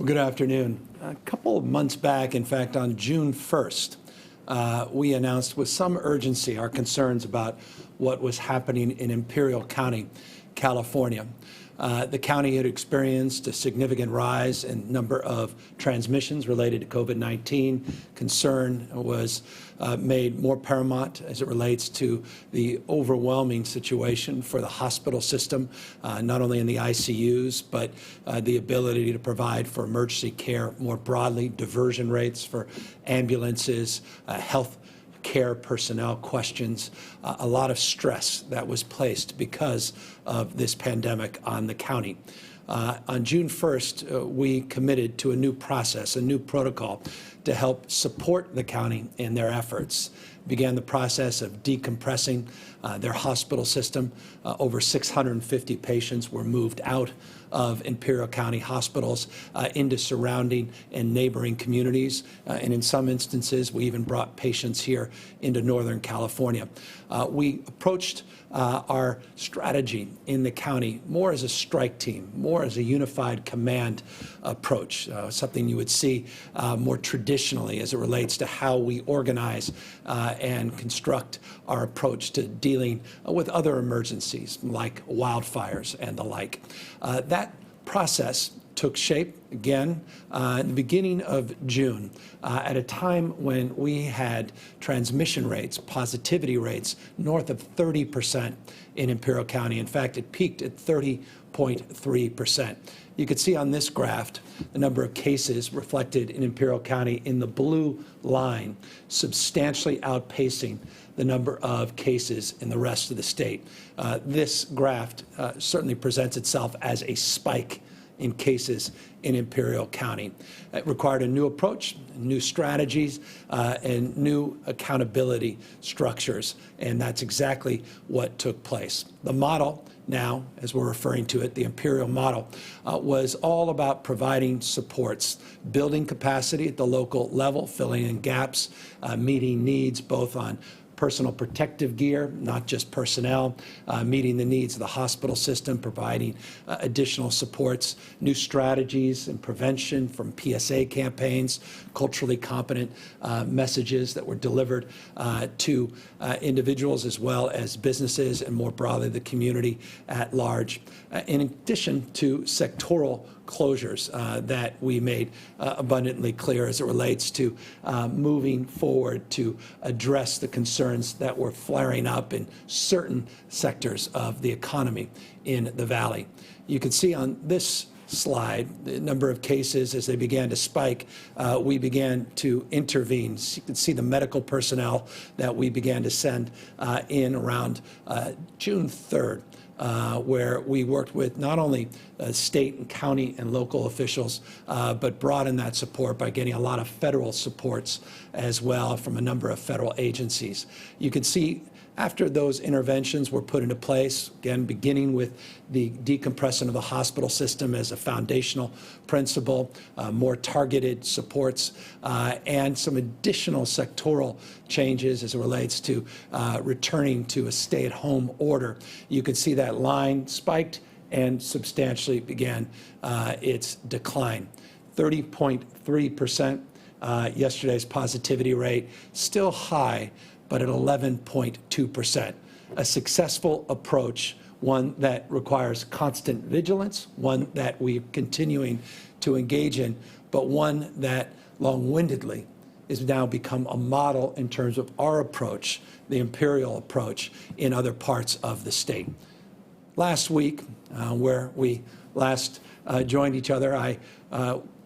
Well, good afternoon. A couple of months back, in fact, on June 1st, we announced with some urgency our concerns about what was happening in Imperial County, California. The county had experienced a significant rise in number of transmissions related to COVID-19. Concern was made more paramount as it relates to the overwhelming situation for the hospital system, not only in the ICUs, but the ability to provide for emergency care more broadly, diversion rates for ambulances, health care personnel questions, a lot of stress that was placed because of this pandemic on the county. On June 1st, we committed to a new process, a new protocol to help support the county in their efforts. Began the process of decompressing their hospital system. Over 650 patients were moved out of Imperial County hospitals into surrounding and neighboring communities. And in some instances, we even brought patients here into Northern California. We approached our strategy in the county more as a strike team, more as a unified command approach, something you would see more traditionally as it relates to how we organize and construct our approach to dealing with other emergencies like wildfires and the like. That process took shape again in the beginning of June at a time when we had transmission rates, positivity rates north of 30% in Imperial County. In fact, it peaked at 30.3%. You can see on this graph the number of cases reflected in Imperial County in the blue line, substantially outpacing the number of cases in the rest of the state. This graph certainly presents itself as a spike in cases in Imperial County. It required a new approach, new strategies, and new accountability structures, and that's exactly what took place. The model now, as we're referring to it, the Imperial model, was all about providing supports, building capacity at the local level, filling in gaps, meeting needs both on personal protective gear, not just personnel, meeting the needs of the hospital system, providing additional supports, new strategies and prevention from PSA campaigns, culturally competent messages that were delivered to individuals as well as businesses and more broadly the community at large, in addition to sectoral closures that we made abundantly clear as it relates to moving forward to address the concerns that were flaring up in certain sectors of the economy in the Valley. You can see on this slide the number of cases as they began to spike. We began to intervene. So you can see the medical personnel that we began to send in around June 3rd. Where we worked with not only state and county and local officials, but broadened that support by getting a lot of federal supports as well from a number of federal agencies. You can see after those interventions were put into place, again, beginning with the decompression of the hospital system as a foundational principle, more targeted supports, and some additional sectoral changes as it relates to returning to a stay-at-home order. You can see that line spiked and substantially began its decline. 30.3%, yesterday's positivity rate, still high, but at 11.2%. A successful approach, one that requires constant vigilance, one that we're continuing to engage in, but one that long-windedly has now become a model in terms of our approach, the Imperial approach, in other parts of the state. Last week, where we last joined each other, I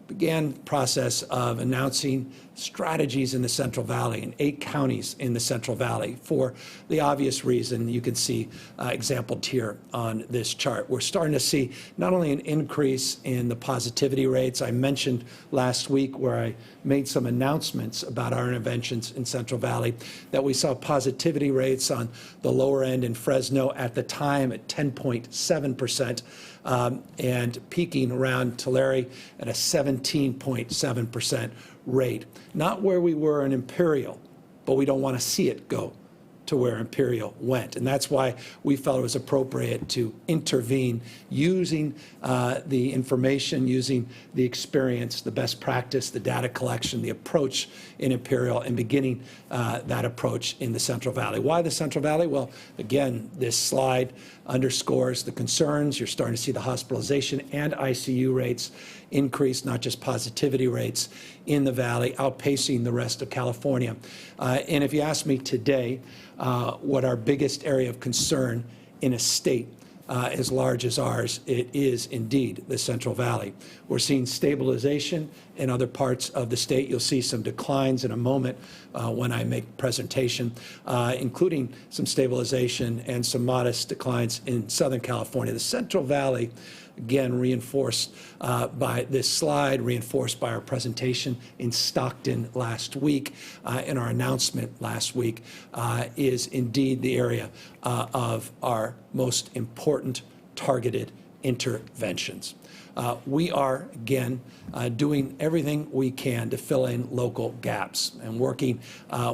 began the process of announcing strategies in the Central Valley, in 8 counties in the Central Valley, for the obvious reason you can see exampled here on this chart. We're starting to see not only an increase in the positivity rates. I mentioned last week where I made some announcements about our interventions in Central Valley that we saw positivity rates on the lower end in Fresno at the time at 10.7%. And peaking around Tulare at a 17.7% rate. Not where we were in Imperial, but we don't want to see it go to where Imperial went. And that's why we felt it was appropriate to intervene using the information, using the experience, the best practice, the data collection, the approach in Imperial, and beginning that approach in the Central Valley. Why the Central Valley? Well, again, this slide underscores the concerns. You're starting to see the hospitalization and ICU rates increase, not just positivity rates in the Valley, outpacing the rest of California. And if you ask me today what our biggest area of concern in a state as large as ours, it is indeed the Central Valley. We're seeing stabilization in other parts of the state. You'll see some declines in a moment when I make presentation, including some stabilization and some modest declines in Southern California. The Central Valley, again, reinforced by this slide, reinforced by our presentation in Stockton last week, in our announcement last week, is indeed the area of our most important targeted interventions. We are, again, doing everything we can to fill in local gaps and working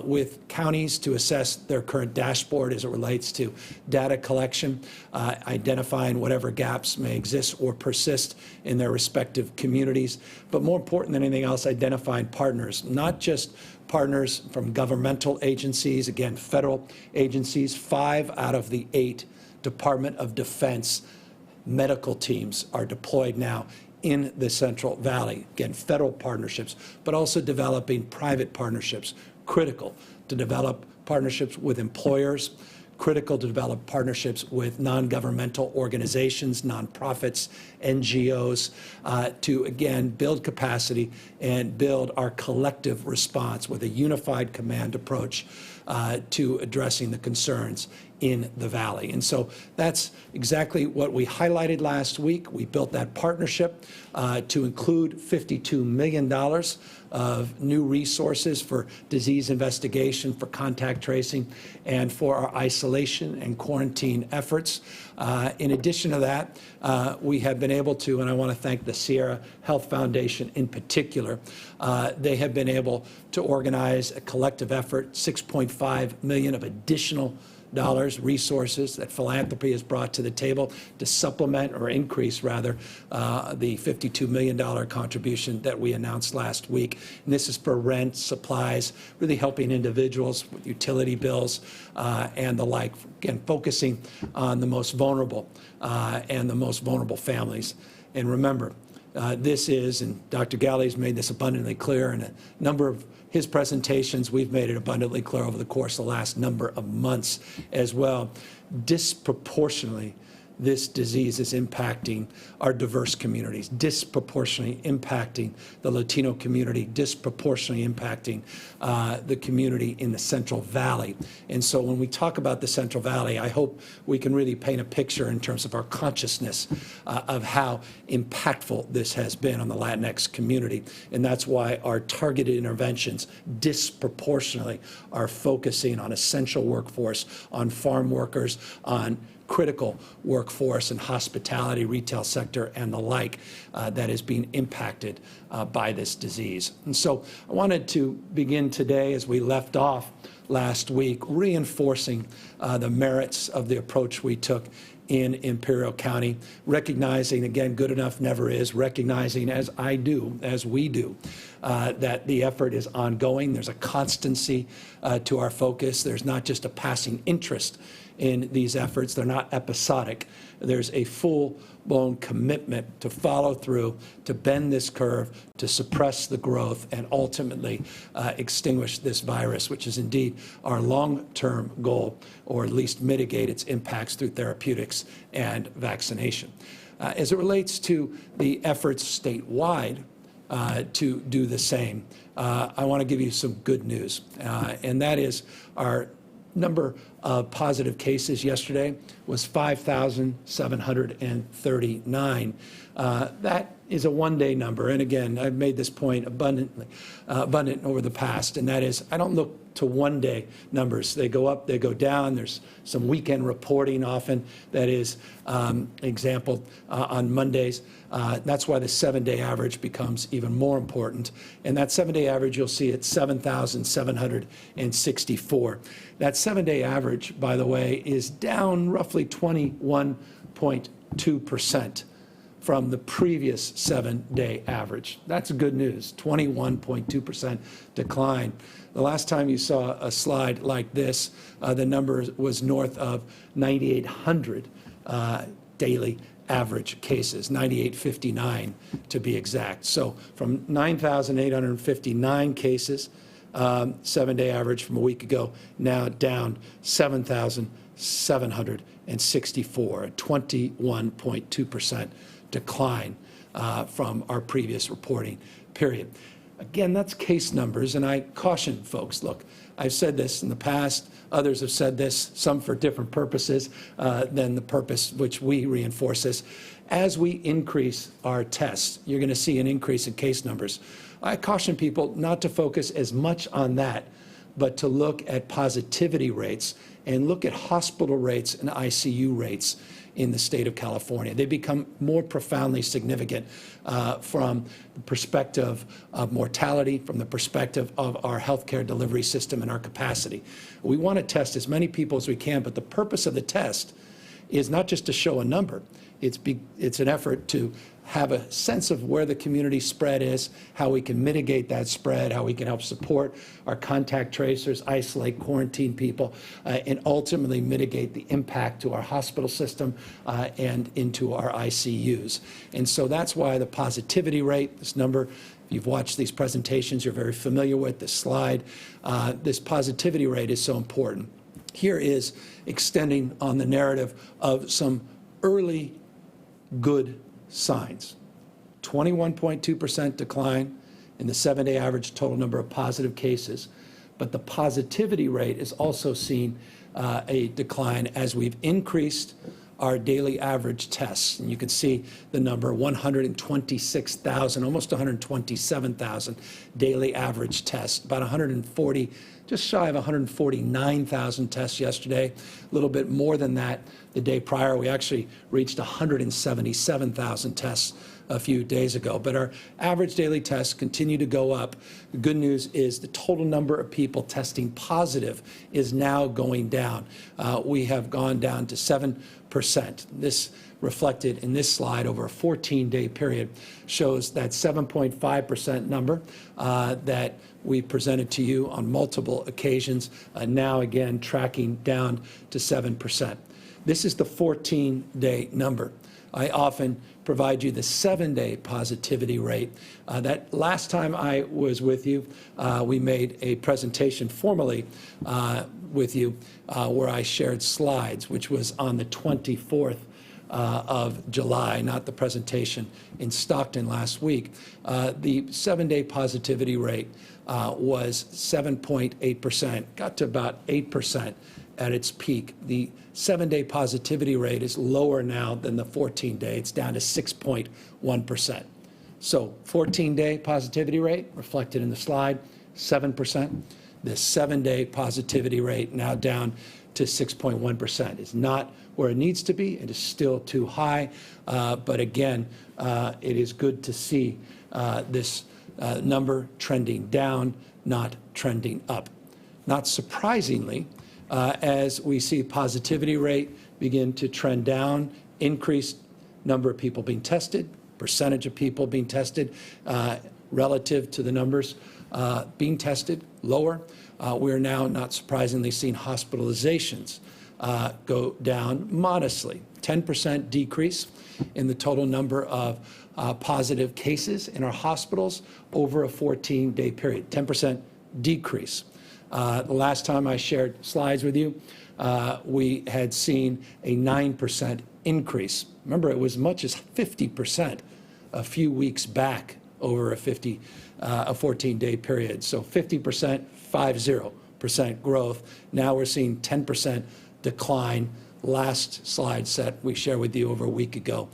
with counties to assess their current dashboard as it relates to data collection, identifying whatever gaps may exist or persist in their respective communities. But more important than anything else, identifying partners, not just partners from governmental agencies, again, federal agencies. 5 out of the 8 Department of Defense medical teams are deployed now in the Central Valley. Again, federal partnerships, but also developing private partnerships, critical to develop partnerships with employers, critical to develop partnerships with non-governmental organizations, nonprofits, NGOs, to, again, build capacity and build our collective response with a unified command approach to addressing the concerns in the Valley. And so that's exactly what we highlighted last week. We built that partnership to include $52 million of new resources for disease investigation, for contact tracing, and for our isolation and quarantine efforts. In addition to that, we have been able to, and I want to thank the Sierra Health Foundation in particular, they have been able to organize a collective effort, $6.5 million of additional resources that philanthropy has brought to the table to supplement or increase, rather, the $52 million contribution that we announced last week. And this is for rent, supplies, really helping individuals with utility bills and the like. Again, focusing on the most vulnerable and the most vulnerable families. And remember, this is, and Dr. Galley's made this abundantly clear in a number of his presentations, we've made it abundantly clear over the course of the last number of months as well. Disproportionately, this disease is impacting our diverse communities, disproportionately impacting the Latino community, disproportionately impacting the community in the Central Valley. And so when we talk about the Central Valley, I hope we can really paint a picture in terms of our consciousness of how impactful this has been on the Latinx community. And that's why our targeted interventions disproportionately are focusing on essential workforce, on farm workers, on critical workforce in hospitality, retail sector, and the like that is being impacted by this disease. And so I wanted to begin today, as we left off last week, reinforcing the merits of the approach we took in Imperial County, recognizing, again, good enough never is, recognizing, as I do, as we do, that the effort is ongoing. There's a constancy to our focus. There's not just a passing interest in these efforts. They're not episodic. There's a full-blown commitment to follow through, to bend this curve, to suppress the growth, and ultimately extinguish this virus, which is indeed our long-term goal, or at least mitigate its impacts through therapeutics and vaccination. As it relates to the efforts statewide to do the same, I want to give you some good news, and that is our number of positive cases yesterday was 5,739. That is a one-day number. And again, I've made this point abundant over the past, and that is I don't look to one-day numbers. They go up, they go down. There's some weekend reporting often that is example on Mondays. That's why the 7-day average becomes even more important. And that 7-day average you'll see at 7,764. That 7-day average, by the way, is down roughly 21.2% from the previous 7-day average. That's good news, 21.2% decline. The last time you saw a slide like this, the number was north of 9,800 daily average cases, 9,859 to be exact. So from 9,859 cases, 7-day average from a week ago, now down 7,764, a 21.2% decline from our previous reporting period. Again, that's case numbers, and I caution folks, look, I've said this in the past, others have said this, some for different purposes than the purpose which we reinforce this. As we increase our tests, you're going to see an increase in case numbers. I caution people not to focus as much on that, but to look at positivity rates and look at hospital rates and ICU rates in the state of California. They become more profoundly significant from the perspective of mortality, from the perspective of our healthcare delivery system and our capacity. We want to test as many people as we can, but the purpose of the test is not just to show a number. It's an effort to have a sense of where the community spread is, how we can mitigate that spread, how we can help support our contact tracers, isolate, quarantine people, and ultimately mitigate the impact to our hospital system and into our ICUs. And so that's why the positivity rate, this number, if you've watched these presentations, you're very familiar with this slide. This positivity rate is so important. Here is extending on the narrative of some early good signs. 21.2% decline in the 7-day average total number of positive cases, but the positivity rate is also seeing a decline as we've increased our daily average tests. And you can see the number 126,000, almost 127,000 daily average tests, about 140, just shy of 149,000 tests yesterday, a little bit more than that the day prior. We actually reached 177,000 tests a few days ago. But our average daily tests continue to go up. The good news is the total number of people testing positive is now going down. We have gone down to 7%. This reflected in this slide over a 14-day period shows that 7.5% number that we presented to you on multiple occasions, now again tracking down to 7%. This is the 14-day number. I often provide you the 7-day positivity rate. That last time I was with you, we made a presentation formally with you where I shared slides, which was on the 24th of July, not the presentation in Stockton last week. The 7-day positivity rate was 7.8%, got to about 8% at its peak. The 7-day positivity rate is lower now than the 14-day. It's down to 6.1%. So 14-day positivity rate reflected in the slide, 7%. The 7-day positivity rate now down to 6.1%. It's not where it needs to be. It is still too high. But again, it is good to see this number trending down, not trending up. Not surprisingly, as we see positivity rate begin to trend down, increased number of people being tested, percentage of people being tested relative to the numbers being tested lower. We're now, not surprisingly, seeing hospitalizations go down modestly, 10% decrease in the total number of positive cases in our hospitals over a 14-day period, 10% decrease. The last time I shared slides with you, we had seen a 9% increase. Remember, it was as much as 50% a few weeks back over a 14-day period. So 50%, 50, 9% growth. Now we're seeing 10% decline. Last slide set we shared with you over a week ago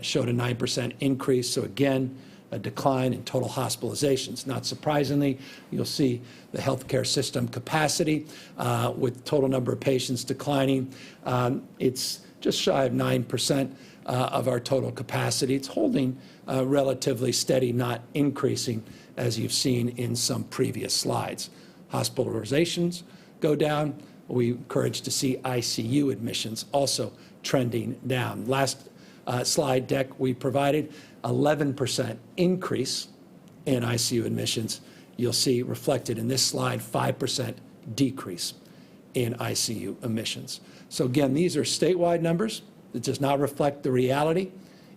showed a 9% increase. So again, a decline in total hospitalizations. Not surprisingly, you'll see the healthcare system capacity with total number of patients declining. It's just shy of 9% of our total capacity. It's holding relatively steady, not increasing, as you've seen in some previous slides. Hospitalizations go down. We encourage to see ICU admissions also trending down. Last slide deck we provided, 11% increase in ICU admissions. You'll see reflected in this slide, 5% decrease in ICU admissions. So again, these are statewide numbers. It does not reflect the reality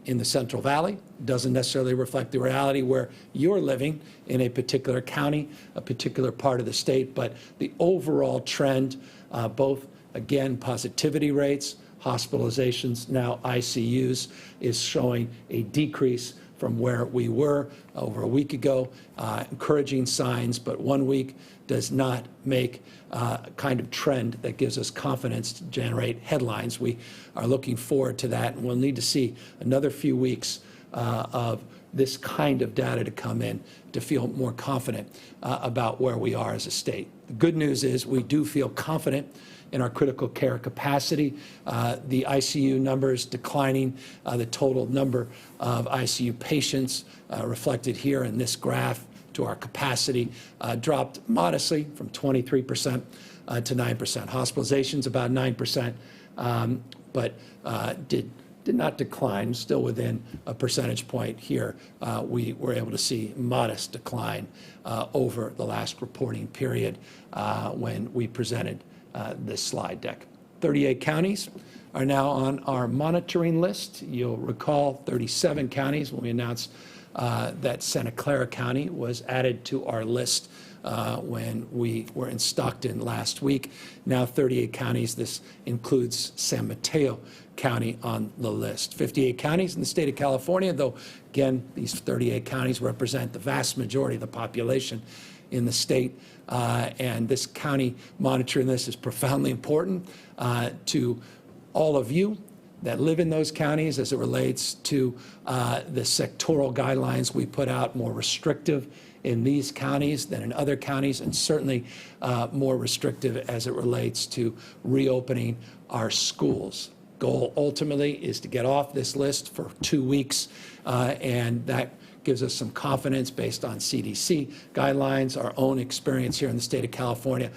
in the Central Valley. It doesn't necessarily reflect the reality where you're living in a particular county, a particular part of the state, but the overall trend, both, again, positivity rates, hospitalizations, now ICUs, is showing a decrease from where we were over a week ago. Encouraging signs, but 1 week does not make a kind of trend that gives us confidence to generate headlines. We are looking forward to that, and we'll need to see another few weeks of this kind of data to come in to feel more confident about where we are as a state. The good news is we do feel confident in our critical care capacity. The ICU numbers declining, the total number of ICU patients reflected here in this graph to our capacity dropped modestly from 23% to 9%. Hospitalizations about 9%, but did not decline, still within a percentage point here. We were able to see modest decline over the last reporting period when we presented this slide deck. 38 counties are now on our monitoring list. You'll recall 37 counties when we announced that Santa Clara County was added to our list when we were in Stockton last week. Now 38 counties. This includes San Mateo County on the list. 58 counties in the state of California, though, again, these 38 counties represent the vast majority of the population in the state. And this county monitoring list is profoundly important to all of you that live in those counties as it relates to the sectoral guidelines we put out, more restrictive in these counties than in other counties, and certainly more restrictive as it relates to reopening our schools. Goal ultimately is to get off this list for 2 weeks, and that gives us some confidence based on CDC guidelines, our own experience here in the state of California,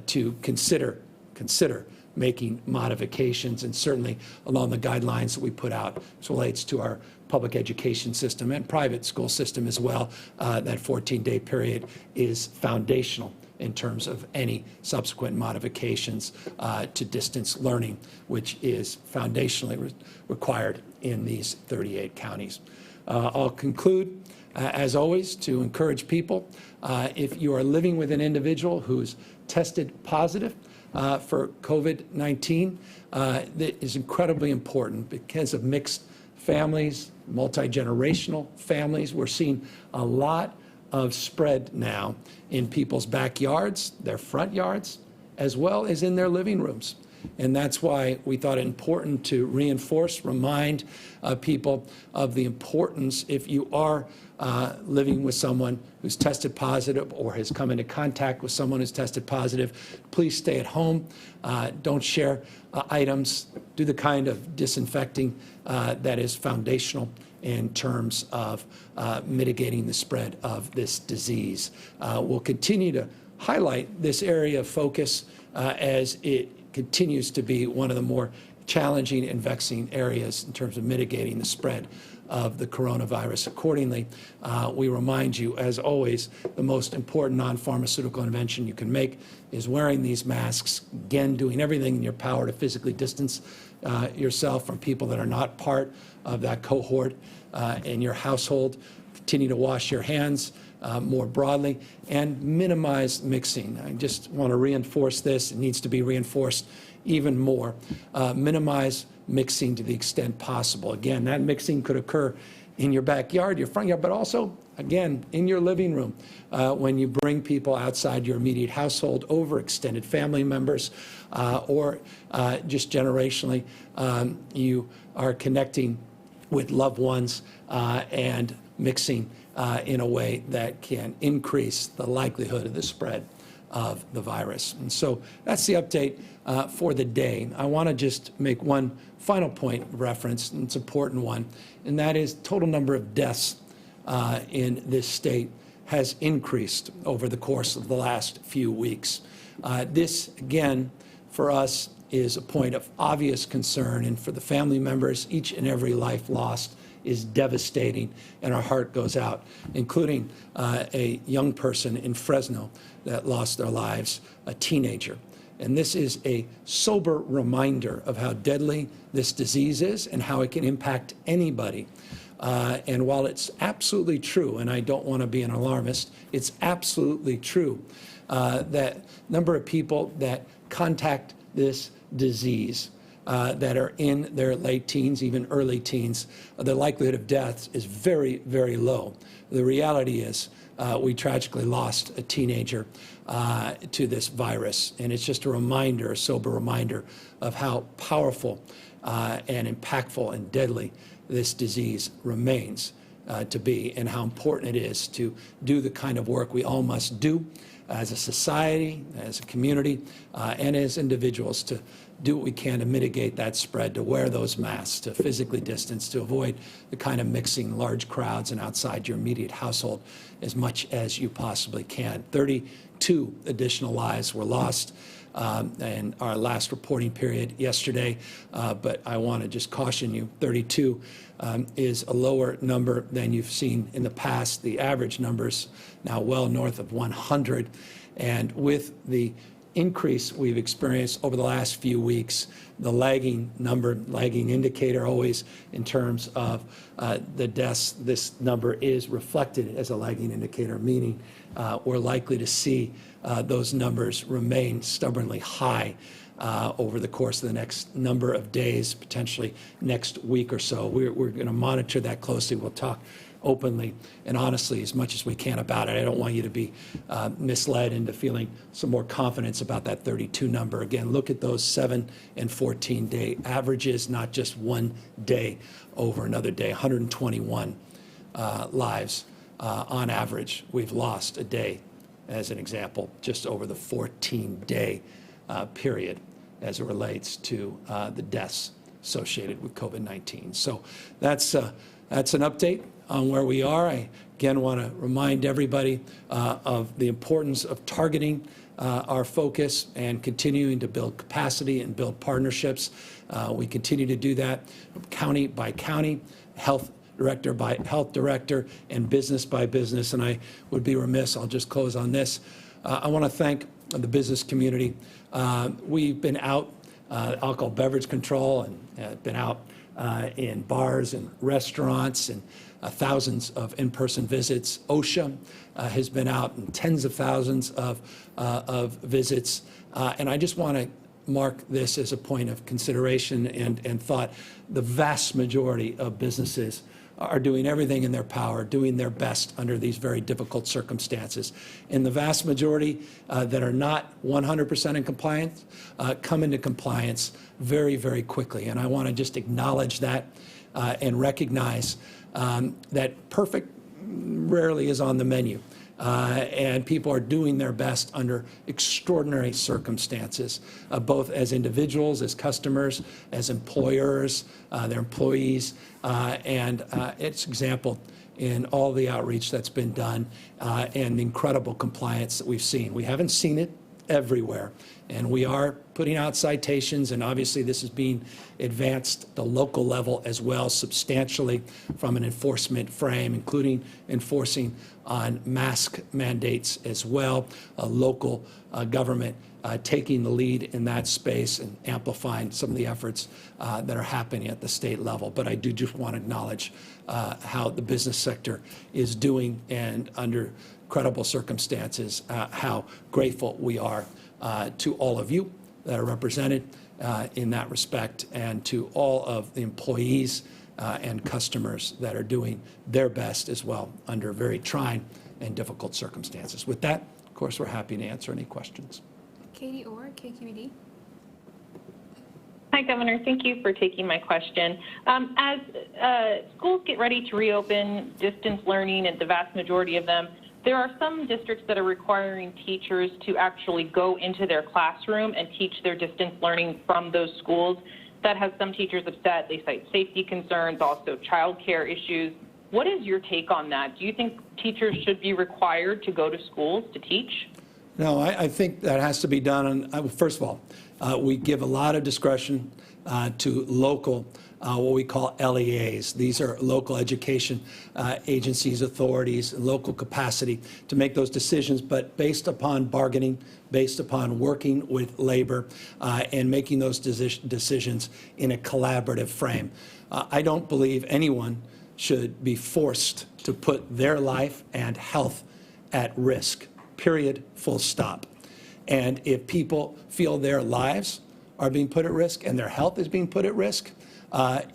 to consider making modifications, and certainly along the guidelines that we put out as relates to our public education system and private school system as well. That 14-day period is foundational in terms of any subsequent modifications to distance learning, which is foundationally required in these 38 counties. I'll conclude, as always, to encourage people, if you are living with an individual who's tested positive for COVID-19, that is incredibly important because of mixed families, multi-generational families. We're seeing a lot of spread now in people's backyards, their front yards, as well as in their living rooms. And that's why we thought it important to reinforce, remind people of the importance, if you are living with someone who's tested positive or has come into contact with someone who's tested positive, please stay at home. Don't share items. Do the kind of disinfecting that is foundational in terms of mitigating the spread of this disease. We'll continue to highlight this area of focus as it continues to be one of the more challenging and vexing areas in terms of mitigating the spread of the coronavirus. Accordingly, we remind you, as always, the most important non-pharmaceutical intervention you can make is wearing these masks. Again, doing everything in your power to physically distance yourself from people that are not part of that cohort in your household. Continue to wash your hands more broadly and minimize mixing. I just want to reinforce this. It needs to be reinforced even more. Minimize mixing to the extent possible. Again, that mixing could occur in your backyard, your front yard, but also again, in your living room, when you bring people outside your immediate household, over extended family members, or just generationally, you are connecting with loved ones and mixing in a way that can increase the likelihood of the spread of the virus. And so that's the update for the day. I want to just make one final point of reference, and it's an important one, and that is total number of deaths in this state has increased over the course of the last few weeks. This, again, for us is a point of obvious concern, and for the family members, each and every life lost is devastating, and our heart goes out, including a young person in Fresno that lost their lives, a teenager. And this is a sober reminder of how deadly this disease is and how it can impact anybody. And while it's absolutely true, and I don't want to be an alarmist, it's absolutely true that number of people that contact this disease that are in their late teens, even early teens, the likelihood of death is very, very low. The reality is we tragically lost a teenager to this virus, and it's just a reminder, a sober reminder of how powerful and impactful and deadly this disease remains to be, and how important it is to do the kind of work we all must do as a society, as a community, and as individuals to do what we can to mitigate that spread, to wear those masks, to physically distance, to avoid the kind of mixing large crowds and outside your immediate household as much as you possibly can. 32 additional lives were lost in our last reporting period yesterday, but I want to just caution you, 32 is a lower number than you've seen in the past. The average number's now well north of 100, and with the increase we've experienced over the last few weeks, the lagging indicator always in terms of the deaths, this number is reflected as a lagging indicator, meaning we're likely to see those numbers remain stubbornly high over the course of the next number of days, potentially next week or so. We're going to monitor that closely. We'll talk openly and honestly as much as we can about it. I don't want you to be misled into feeling some more confidence about that 32 number. Again, look at those 7 and 14-day averages, not just one day over another day. 121 lives on average we've lost a day, as an example, just over the 14-day period as it relates to the deaths associated with COVID-19. So that's an update on where we are. I again want to remind everybody of the importance of targeting our focus and continuing to build capacity and build partnerships. We continue to do that county by county, health director by health director, and business by business. And I would be remiss, I'll just close on this. I want to thank the business community. We've been out, alcohol beverage control, and been out in bars and restaurants, and thousands of in-person visits. OSHA has been out in tens of thousands of visits. And I just want to mark this as a point of consideration and thought. The vast majority of businesses are doing everything in their power, doing their best under these very difficult circumstances. And the vast majority that are not 100% in compliance come into compliance very, very quickly. And I want to just acknowledge that and recognize that perfect rarely is on the menu. And people are doing their best under extraordinary circumstances, both as individuals, as customers, as employers, their employees, and it's an example in all the outreach that's been done and the incredible compliance that we've seen. We haven't seen it everywhere, and we are putting out citations, and obviously this is being advanced at the local level as well substantially from an enforcement frame, including enforcing on mask mandates as well, local government taking the lead in that space and amplifying some of the efforts that are happening at the state level. But I do just want to acknowledge how the business sector is doing, and under credible circumstances, how grateful we are to all of you that are represented in that respect, and to all of the employees and customers that are doing their best as well under very trying and difficult circumstances. With that, of course, we're happy to answer any questions. Katie Orr, KQED. Hi, Governor. Thank you for taking my question. As schools get ready to reopen distance learning, and the vast majority of them, there are some districts that are requiring teachers to actually go into their classroom and teach their distance learning from those schools. That has some teachers upset. They cite safety concerns, also child care issues. What is your take on that? Do you think teachers should be required to go to schools to teach? No, I think that has to be done. First of all, we give a lot of discretion to local, what we call LEAs. These are local education agencies, authorities, local capacity to make those decisions, but based upon bargaining, based upon working with labor and making those decisions in a collaborative frame. I don't believe anyone should be forced to put their life and health at risk. Period, full stop. And if people feel their lives are being put at risk and their health is being put at risk,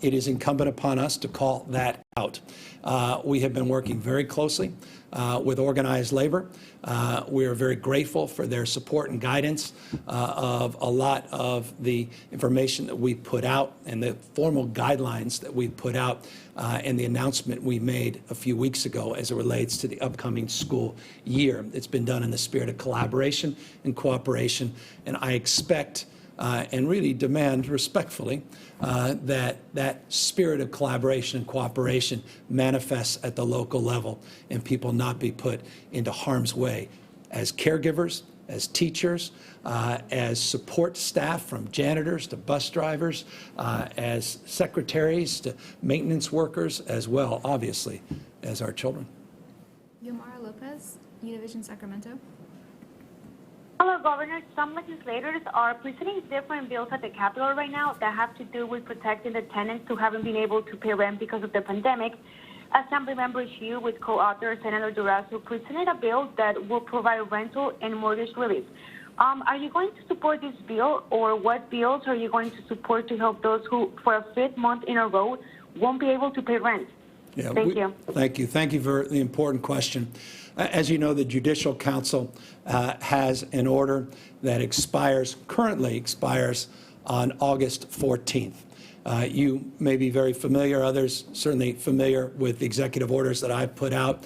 it is incumbent upon us to call that out. We have been working very closely with organized labor. We are very grateful for their support and guidance of a lot of the information that we put out and the formal guidelines that we put out and the announcement we made a few weeks ago as it relates to the upcoming school year. It's been done in the spirit of collaboration and cooperation, and I expect and really demand respectfully that spirit of collaboration and cooperation manifests at the local level and people not be put into harm's way as caregivers, as teachers, as support staff from janitors to bus drivers, as secretaries to maintenance workers, as well, obviously, as our children. Yomara Lopez, Univision Sacramento. Hello, Governor. Some legislators are presenting different bills at the Capitol right now that have to do with protecting the tenants who haven't been able to pay rent because of the pandemic. Assemblymember Hugh, with co-author Senator Durazo, presented a bill that will provide rental and mortgage relief. Are you going to support this bill, or what bills are you going to support to help those who, for a fifth month in a row, won't be able to pay rent? Yeah, Thank you. Thank you. Thank you for the important question. As you know, the Judicial Council has an order that currently expires on August 14th. You may be very familiar, others certainly familiar with the executive orders that I've put out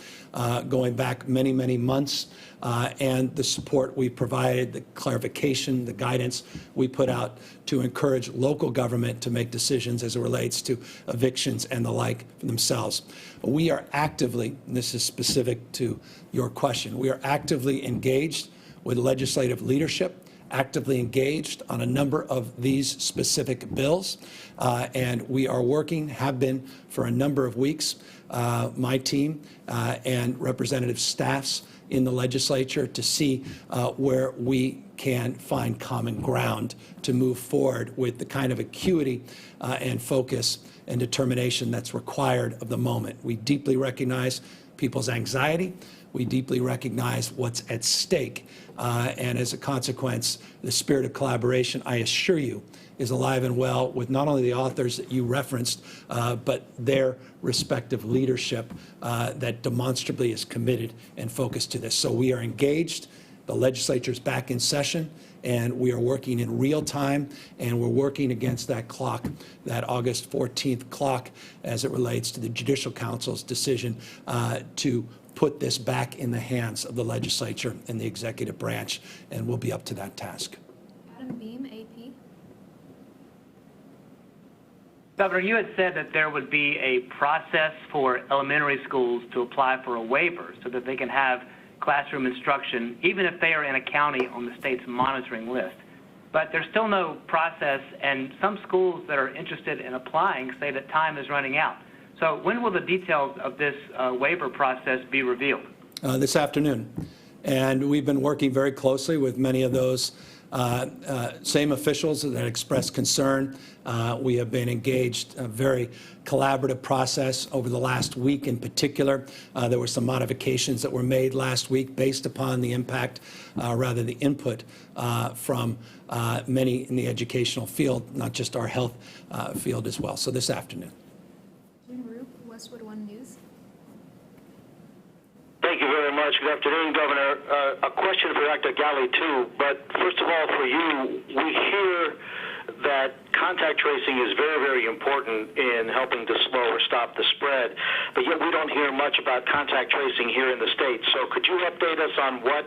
going back many, many months, and the support we provided, the clarification, the guidance we put out to encourage local government to make decisions as it relates to evictions and the like for themselves. We are actively, and this is specific to your question, we are actively engaged with legislative leadership, actively engaged on a number of these specific bills, and we are working, have been for a number of weeks, my team and representative staffs in the legislature to see where we can find common ground to move forward with the kind of acuity and focus and determination that's required of the moment. We deeply recognize people's anxiety. We deeply recognize what's at stake. And as a consequence, the spirit of collaboration, I assure you, is alive and well with not only the authors that you referenced, but their respective leadership that demonstrably is committed and focused to this. So we are engaged. The legislature's back in session, and we are working in real time, and we're working against that clock, that August 14th clock, as it relates to the Judicial Council's decision to put this back in the hands of the legislature and the executive branch, and we'll be up to that task. Adam Beam, AP. Governor, you had said that there would be a process for elementary schools to apply for a waiver so that they can have classroom instruction, even if they are in a county on the state's monitoring list. But there's still no process, and some schools that are interested in applying say that time is running out. So when will the details of this waiver process be revealed? This afternoon. And we've been working very closely with many of those same officials that expressed concern. We have been engaged a very collaborative process over the last week in particular. There were some modifications that were made last week based upon the impact, rather the input from many in the educational field, not just our health field as well. So this afternoon. Westwood One News. Thank you very much. Good afternoon, Governor. A question for Dr. Galley, too. But first of all, for you, we hear that contact tracing is very, very important in helping to slow or stop the spread, but yet we don't hear much about contact tracing here in the state. So could you update us on what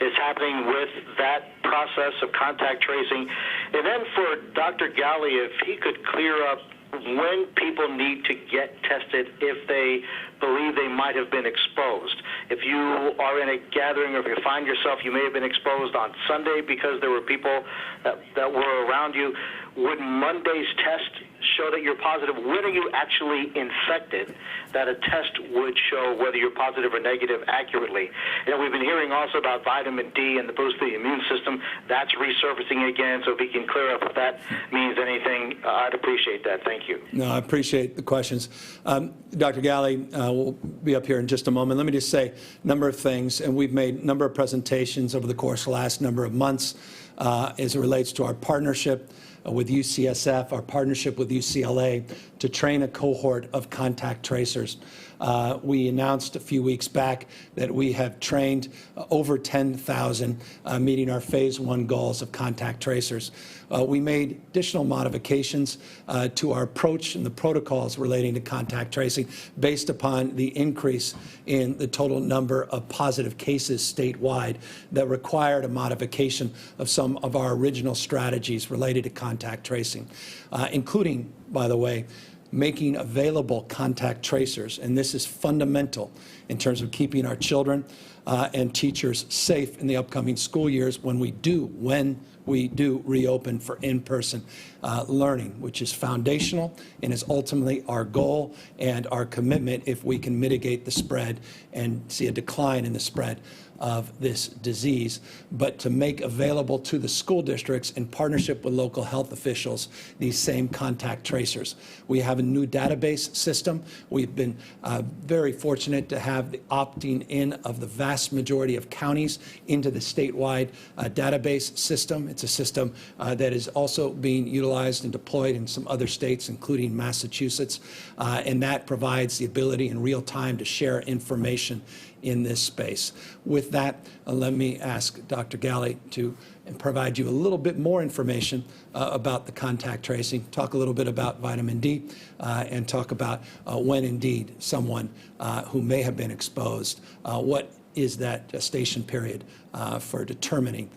is happening with that process of contact tracing? And then for Dr. Galley, if he could clear up when people need to get tested if they believe they might have been exposed. If you are in a gathering or if you find yourself you may have been exposed on Sunday because there were people that were around you, would Monday's test show that you're positive? When are you actually infected that a test would show whether you're positive or negative accurately? You know, we've been hearing also about vitamin D and the boost of the immune system. That's resurfacing again, so if we can clear up if that means anything, I'd appreciate that. Thank you. No, I appreciate the questions. Dr. Galley will be up here in just a moment. Let me just say a number of things, and we've made a number of presentations over the course of the last number of months as it relates to our partnership with UCSF, our partnership with UCLA to train a cohort of contact tracers. We announced a few weeks back that we have trained over 10,000, meeting our phase 1 goals of contact tracers. We made additional modifications to our approach and the protocols relating to contact tracing based upon the increase in the total number of positive cases statewide that required a modification of some of our original strategies related to contact tracing, including, by the way, making available contact tracers, and this is fundamental in terms of keeping our children and teachers safe in the upcoming school years when we do reopen for in-person learning, which is foundational and is ultimately our goal and our commitment if we can mitigate the spread and see a decline in the spread of this disease, but to make available to the school districts in partnership with local health officials these same contact tracers. We have a new database system. We've been very fortunate to have the opting in of the vast majority of counties into the statewide database system. It's a system that is also being utilized and deployed in some other states, including Massachusetts, and that provides the ability in real time to share information in this space. With that, let me ask Dr. Galley to provide you a little bit more information about the contact tracing, talk a little bit about vitamin D, and talk about when indeed someone who may have been exposed, what is that gestation period for determining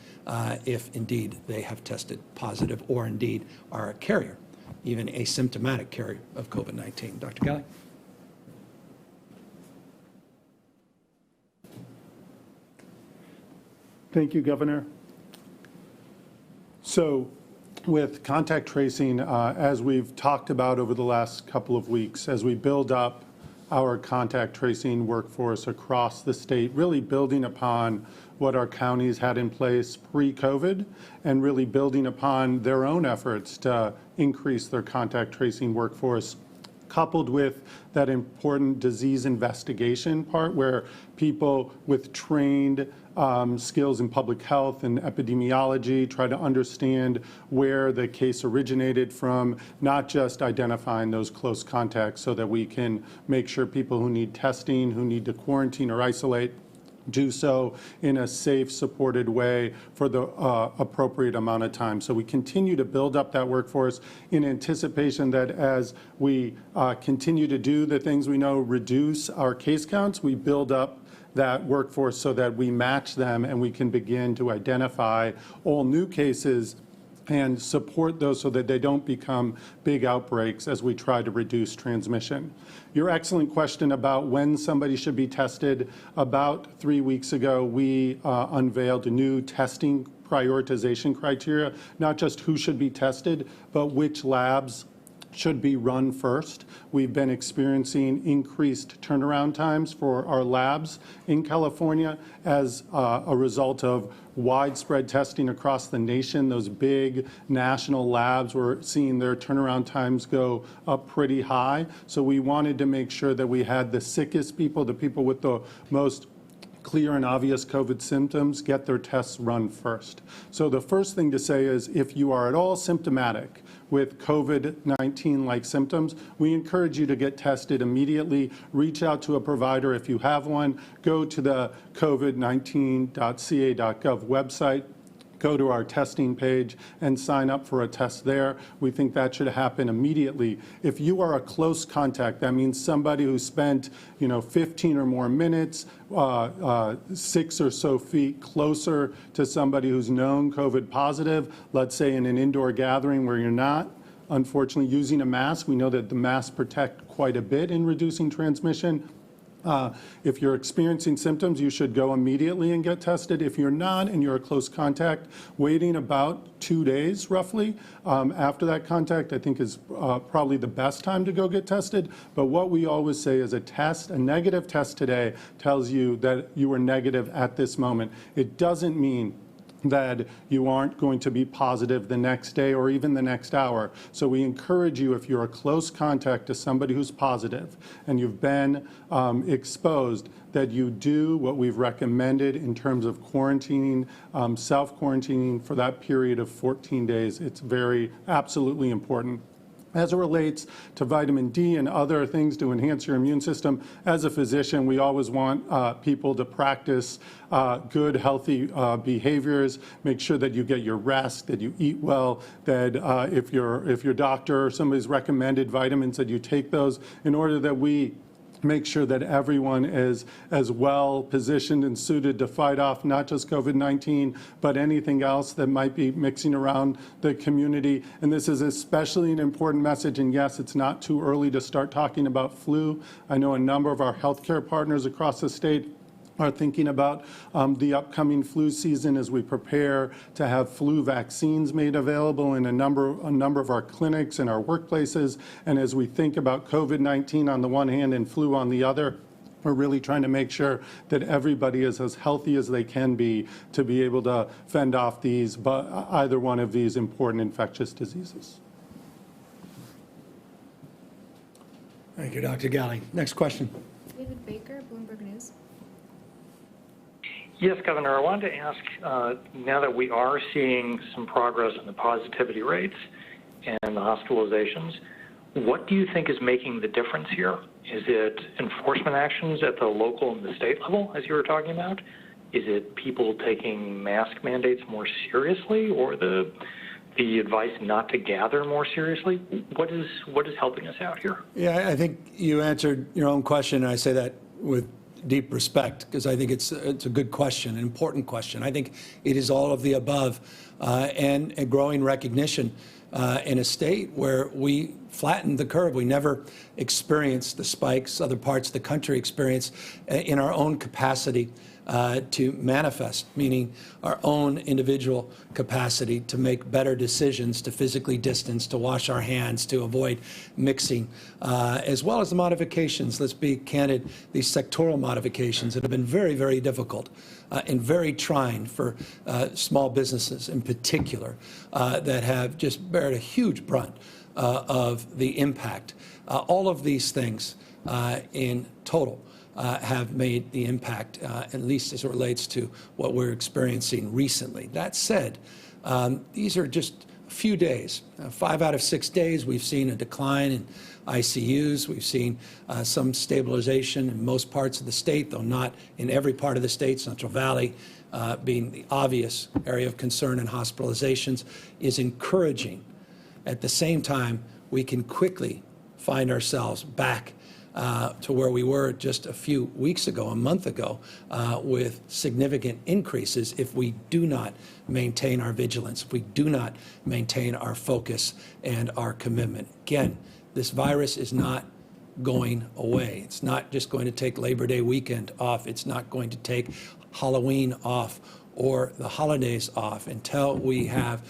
if indeed they have tested positive or indeed are a carrier, even asymptomatic carrier of COVID-19. Dr. Galley? Thank you, Governor. So with contact tracing, as we've talked about over the last couple of weeks, as we build up our contact tracing workforce across the state, really building upon what our counties had in place pre-COVID and really building upon their own efforts to increase their contact tracing workforce, coupled with that important disease investigation part where people with trained skills in public health and epidemiology try to understand where the case originated from, not just identifying those close contacts so that we can make sure people who need testing, who need to quarantine or isolate, do so in a safe, supported way for the appropriate amount of time. So we continue to build up that workforce in anticipation that as we continue to do the things we know reduce our case counts, we build up that workforce so that we match them and we can begin to identify all new cases and support those so that they don't become big outbreaks as we try to reduce transmission. Your excellent question about when somebody should be tested. About 3 weeks ago, we unveiled a new testing prioritization criteria, not just who should be tested, but which labs should be run first. We've been experiencing increased turnaround times for our labs in California as a result of widespread testing across the nation. Those big national labs were seeing their turnaround times go up pretty high. So we wanted to make sure that we had the sickest people, the people with the most clear and obvious COVID symptoms, get their tests run first. So the first thing to say is if you are at all symptomatic, with COVID-19-like symptoms, we encourage you to get tested immediately. Reach out to a provider if you have one. Go to the covid19.ca.gov website. Go to our testing page and sign up for a test there. We think that should happen immediately. If you are a close contact, that means somebody who spent 15 or more minutes, 6 or so feet closer to somebody who's known COVID positive, let's say in an indoor gathering where you're not, unfortunately, using a mask. We know that the masks protect quite a bit in reducing transmission. If you're experiencing symptoms, you should go immediately and get tested. If you're not and you're a close contact, waiting about 2 days roughly after that contact, I think is probably the best time to go get tested. But what we always say is a negative test today tells you that you are negative at this moment. It doesn't mean that you aren't going to be positive the next day or even the next hour. So we encourage you, if you're a close contact to somebody who's positive and you've been exposed, that you do what we've recommended in terms of quarantining, self-quarantining for that period of 14 days. It's absolutely important. As it relates to vitamin D and other things to enhance your immune system, as a physician, we always want people to practice good, healthy behaviors. Make sure that you get your rest, that you eat well, that if your doctor or somebody's recommended vitamins, that you take those in order that we make sure that everyone is as well positioned and suited to fight off not just COVID-19, but anything else that might be mixing around the community. And this is especially an important message. And yes, it's not too early to start talking about flu. I know a number of our healthcare partners across the state are thinking about the upcoming flu season as we prepare to have flu vaccines made available in a number of our clinics and our workplaces. And as we think about COVID-19 on the one hand and flu on the other, we're really trying to make sure that everybody is as healthy as they can be to be able to fend off either one of these important infectious diseases. Thank you, Dr. Galley. Next question. David Baker, Bloomberg News. Yes, Governor, I wanted to ask, now that we are seeing some progress in the positivity rates and the hospitalizations, what do you think is making the difference here? Is it enforcement actions at the local and the state level, as you were talking about? Is it people taking mask mandates more seriously, or the advice not to gather more seriously? What is helping us out here? Yeah, I think you answered your own question, and I say that with deep respect, because I think it's a good question, an important question. I think it is all of the above, and a growing recognition in a state where we flattened the curve. We never experienced the spikes other parts of the country experience in our own capacity to manifest, meaning our own individual capacity to make better decisions, to physically distance, to wash our hands, to avoid mixing, as well as the modifications. Let's be candid, these sectoral modifications that have been very, very difficult and very trying for small businesses in particular that have just bared a huge brunt of the impact. All of these things in total have made the impact, at least as it relates to what we're experiencing recently. That said, these are just a few days. 5 out of 6 days, we've seen a decline in ICUs. We've seen some stabilization in most parts of the state, though not in every part of the state. Central Valley being the obvious area of concern, and hospitalizations is encouraging. At the same time, we can quickly find ourselves back to where we were just a few weeks ago, a month ago, with significant increases if we do not maintain our vigilance, if we do not maintain our focus and our commitment. Again, this virus is not going away. It's not just going to take Labor Day weekend off. It's not going to take Halloween off or the holidays off until we have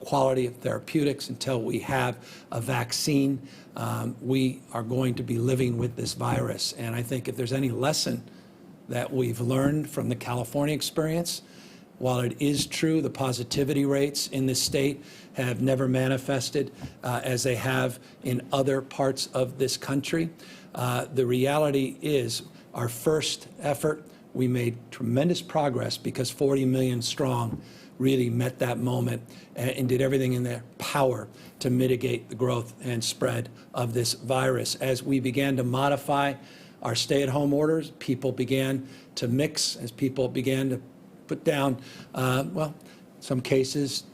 quality of therapeutics, until we have a vaccine. We are going to be living with this virus. And I think if there's any lesson that we've learned from the California experience, while it is true the positivity rates in this state have never manifested as they have in other parts of this country, the reality is our first effort, we made tremendous progress because 40 million strong really met that moment and did everything in their power to mitigate the growth and spread of this virus. As we began to modify our stay-at-home orders, people began to mix, as people began to put down, some cases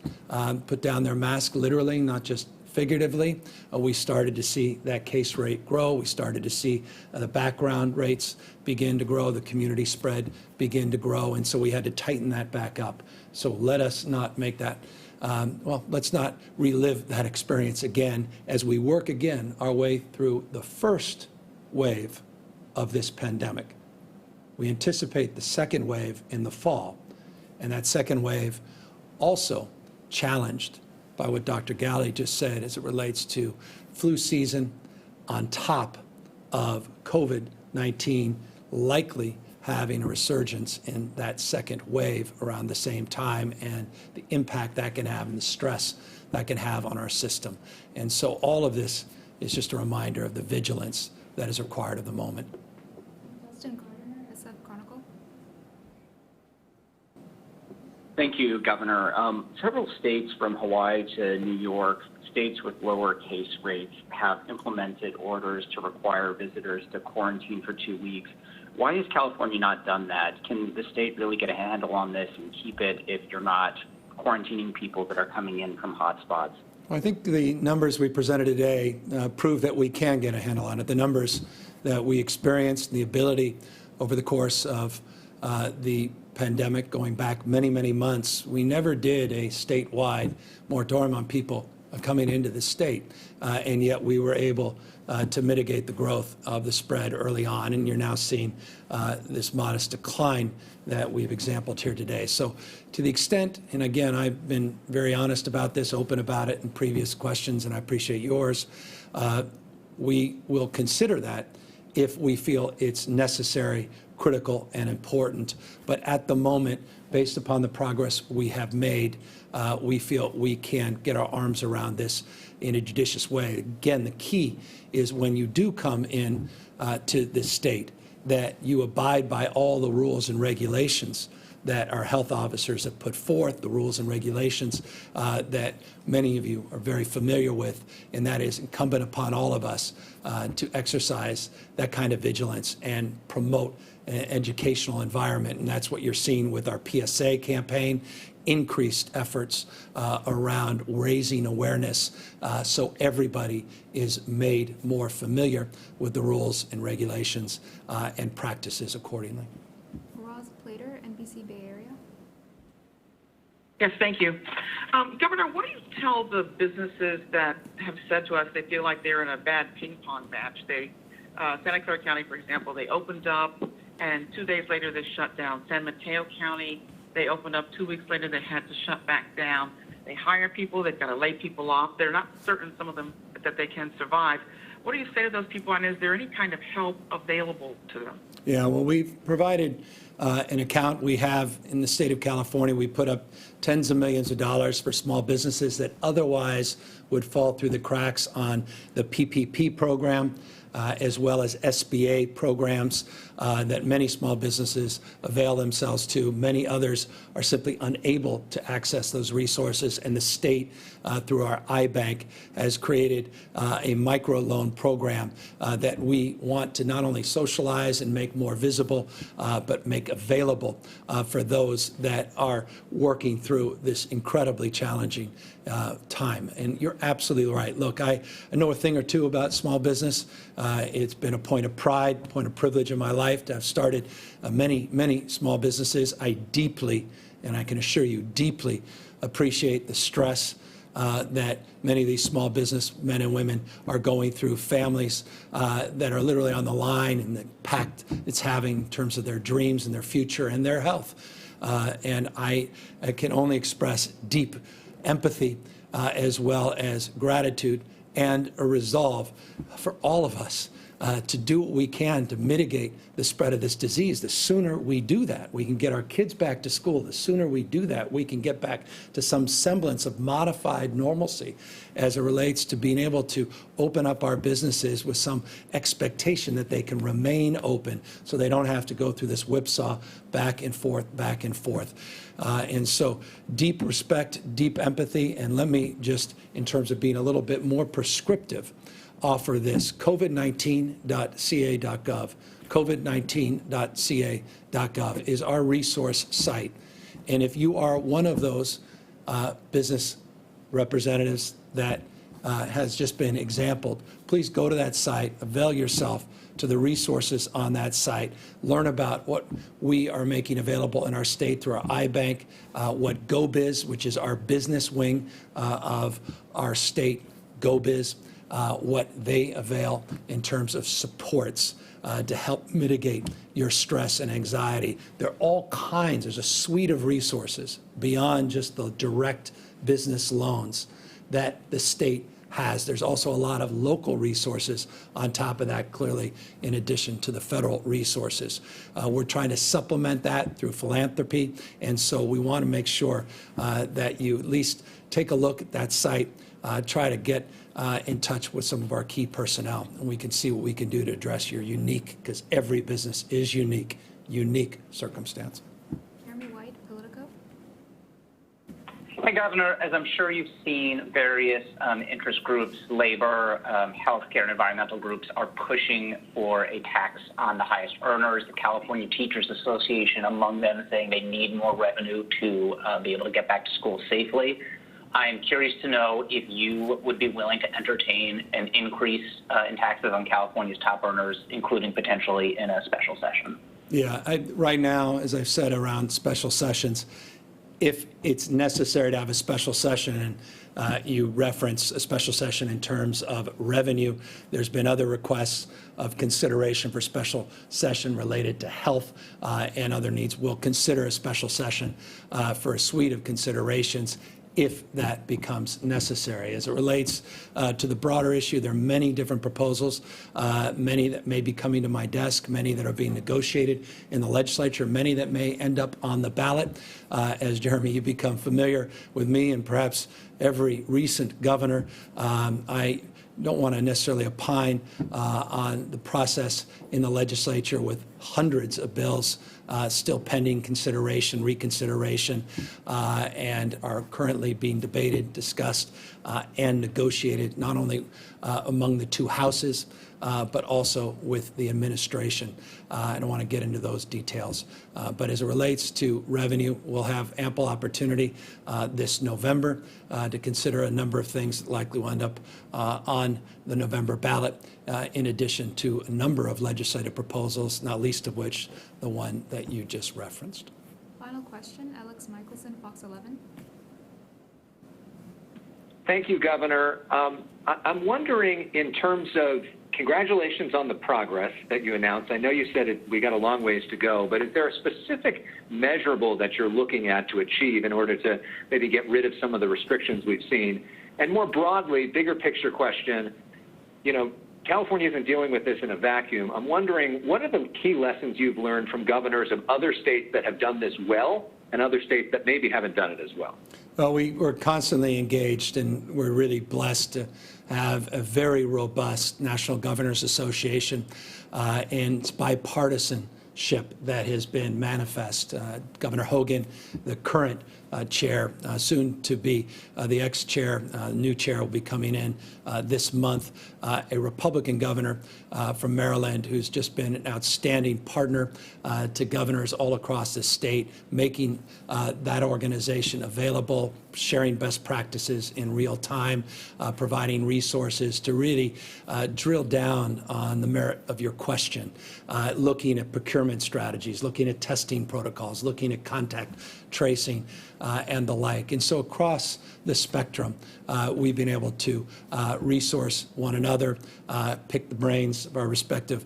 put down their mask literally, not just figuratively. We started to see that case rate grow. We started to see the background rates begin to grow, the community spread begin to grow, and so we had to tighten that back up. So let us not make that, let's not relive that experience again as we work again our way through the first wave of this pandemic. We anticipate the second wave in the fall, and that second wave also challenged by what Dr. Galley just said as it relates to flu season on top of COVID-19 likely having a resurgence in that second wave around the same time, and the impact that can have and the stress that can have on our system. And so all of this is just a reminder of the vigilance that is required of the moment. Justin Gardner, SF Chronicle. Thank you, Governor. Several states from Hawaii to New York, states with lower case rates, have implemented orders to require visitors to quarantine for 2 weeks. Why has California not done that? Can the state really get a handle on this and keep it if you're not quarantining people that are coming in from hotspots? Well, I think the numbers we presented today prove that we can get a handle on it. The numbers that we experienced, the ability over the course of the pandemic going back many, many months, we never did a statewide moratorium on people coming into the state, and yet we were able to mitigate the growth of the spread early on, and you're now seeing this modest decline that we've exampled here today. So to the extent, and again, I've been very honest about this, open about it in previous questions, and I appreciate yours, we will consider that if we feel it's necessary, critical, and important. But at the moment, based upon the progress we have made, we feel we can get our arms around this in a judicious way. Again, the key is when you do come in to this state, that you abide by all the rules and regulations that our health officers have put forth, the rules and regulations that many of you are very familiar with, and that is incumbent upon all of us to exercise that kind of vigilance and promote an educational environment. And that's what you're seeing with our PSA campaign, increased efforts around raising awareness so everybody is made more familiar with the rules and regulations and practices accordingly. Roz Plater, NBC Bay Area. Yes, thank you. Governor, what do you tell the businesses that have said to us they feel like they're in a bad ping pong match? Santa Clara County, for example, they opened up, and 2 days later they shut down. San Mateo County, they opened up 2 weeks later, they had to shut back down. They hire people, they've got to lay people off. They're not certain, some of them, that they can survive. What do you say to those people, and is there any kind of help available to them? Yeah, well, we've provided an account we have in the state of California. We put up tens of millions of dollars for small businesses that otherwise would fall through the cracks on the PPP program, as well as SBA programs that many small businesses avail themselves to. Many others are simply unable to access those resources, and the state, through our iBank, has created a microloan program that we want to not only socialize and make more visible, but make available for those that are working through this incredibly challenging time. And you're absolutely right. Look, I know a thing or two about small business. It's been a point of pride, point of privilege in my life to have started many, many small businesses. I deeply, and I can assure you, deeply appreciate the stress that many of these small business men and women are going through, families that are literally on the line, and the impact it's having in terms of their dreams and their future and their health. And I can only express deep empathy as well as gratitude and a resolve for all of us to do what we can to mitigate the spread of this disease. The sooner we do that, we can get our kids back to school. The sooner we do that, we can get back to some semblance of modified normalcy as it relates to being able to open up our businesses with some expectation that they can remain open so they don't have to go through this whipsaw back and forth, back and forth. And so deep respect, deep empathy, and let me just, in terms of being a little bit more prescriptive, offer this: covid19.ca.gov. covid19.ca.gov is our resource site. And if you are one of those business representatives that has just been exampled, please go to that site, avail yourself to the resources on that site, learn about what we are making available in our state through our iBank, what GoBiz, which is our business wing of our state, GoBiz, what they avail in terms of supports to help mitigate your stress and anxiety. There are all kinds, there's a suite of resources beyond just the direct business loans that the state has. There's also a lot of local resources on top of that, clearly, in addition to the federal resources. We're trying to supplement that through philanthropy, and so we want to make sure that you at least take a look at that site, try to get in touch with some of our key personnel, and we can see what we can do to address your unique, because every business is unique circumstance. Jeremy White, Politico. Hi, Governor. As I'm sure you've seen, various interest groups, labor, healthcare, and environmental groups are pushing for a tax on the highest earners. The California Teachers Association among them, saying they need more revenue to be able to get back to school safely. I am curious to know if you would be willing to entertain an increase in taxes on California's top earners, including potentially in a special session. Yeah, right now, as I've said around special sessions, if it's necessary to have a special session, and you reference a special session in terms of revenue, there's been other requests of consideration for special session related to health and other needs. We'll consider a special session for a suite of considerations if that becomes necessary. As it relates to the broader issue, there are many different proposals, many that may be coming to my desk, many that are being negotiated in the legislature, many that may end up on the ballot. As Jeremy, you become familiar with me and perhaps every recent governor, I don't want to necessarily opine on the process in the legislature with hundreds of bills still pending consideration, reconsideration, and are currently being debated, discussed, and negotiated not only among the two houses, but also with the administration. I don't want to get into those details. But as it relates to revenue, we'll have ample opportunity this November to consider a number of things that likely will end up on the November ballot, in addition to a number of legislative proposals, not least of which the one that you just referenced. Final question, Alex Michelson, Fox 11. Thank you, Governor. I'm wondering, in terms of, congratulations on the progress that you announced. I know you said we got a long ways to go, but is there a specific measurable that you're looking at to achieve in order to maybe get rid of some of the restrictions we've seen? And more broadly, bigger picture question, California isn't dealing with this in a vacuum. I'm wondering, what are the key lessons you've learned from governors of other states that have done this well and other states that maybe haven't done it as well? Well, we're constantly engaged, and we're really blessed to have a very robust National Governors Association, and it's bipartisanship that has been manifest. Governor Hogan, the current chair, soon to be the ex-chair, new chair will be coming in this month, a Republican governor from Maryland who's just been an outstanding partner to governors all across the state, making that organization available, sharing best practices in real time, providing resources to really drill down on the merit of your question, looking at procurement strategies, looking at testing protocols, looking at contact tracing, and the like. And so across the spectrum, we've been able to resource one another, pick the brains of our respective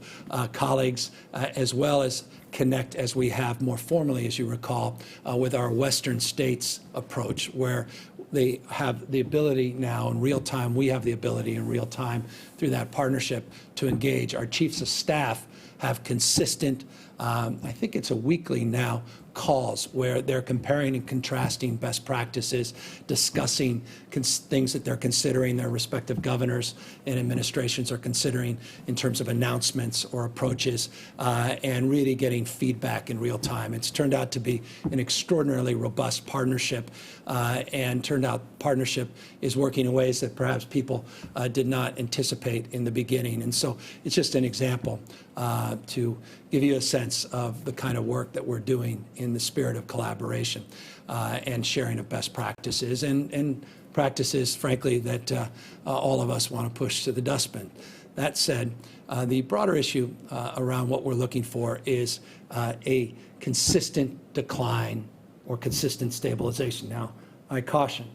colleagues, as well as connect, as we have more formally, as you recall, with our Western states approach, where they have the ability now in real time, we have the ability in real time through that partnership to engage. Our chiefs of staff have consistent, I think it's a weekly now, calls where they're comparing and contrasting best practices, discussing things that they're considering, their respective governors and administrations are considering in terms of announcements or approaches, and really getting feedback in real time. It's turned out to be an extraordinarily robust partnership, and turned out partnership is working in ways that perhaps people did not anticipate in the beginning. And so it's just an example to give you a sense of the kind of work that we're doing in the spirit of collaboration and sharing of best practices and practices, frankly, that all of us want to push to the dustbin. That said, the broader issue around what we're looking for is a consistent decline or consistent stabilization. Now, I caution,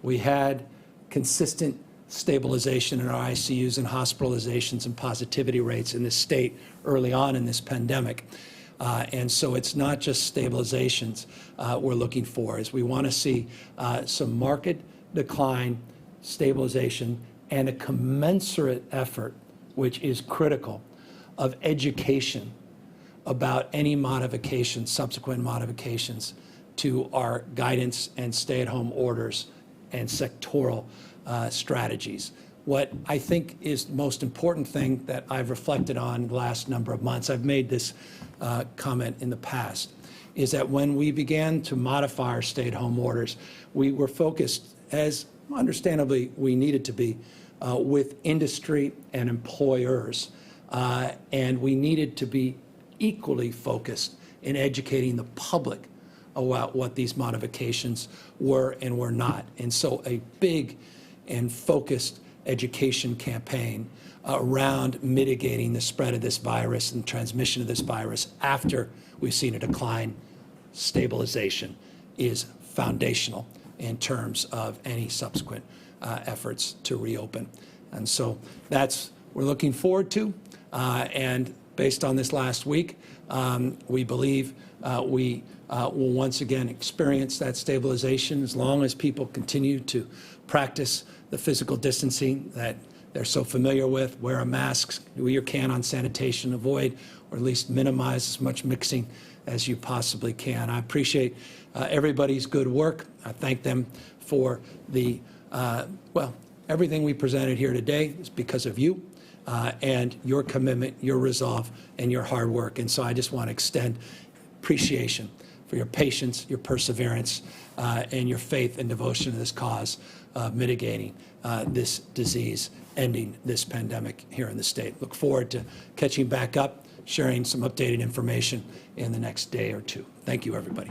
we had consistent stabilization in our ICUs and hospitalizations and positivity rates in this state early on in this pandemic. And so it's not just stabilizations we're looking for, is we want to see some market decline, stabilization, and a commensurate effort, which is critical, of education about any modifications, subsequent modifications to our guidance and stay-at-home orders and sectoral strategies. What I think is the most important thing that I've reflected on the last number of months, I've made this comment in the past, is that when we began to modify our stay-at-home orders, we were focused, as understandably we needed to be, with industry and employers, and we needed to be equally focused in educating the public about what these modifications were and were not. And so a big and focused education campaign around mitigating the spread of this virus and transmission of this virus after we've seen a decline, stabilization, is foundational in terms of any subsequent efforts to reopen. And so that's what we're looking forward to. And based on this last week, we believe we will once again experience that stabilization as long as people continue to practice the physical distancing that they're so familiar with, wear a mask, do your can on sanitation, avoid or at least minimize as much mixing as you possibly can. I appreciate everybody's good work. I thank them for the, well, everything we presented here today is because of you and your commitment, your resolve, and your hard work. And so I just want to extend appreciation for your patience, your perseverance, and your faith and devotion to this cause of mitigating this disease, ending this pandemic here in the state. Look forward to catching back up, sharing some updated information in the next day or two. Thank you, everybody.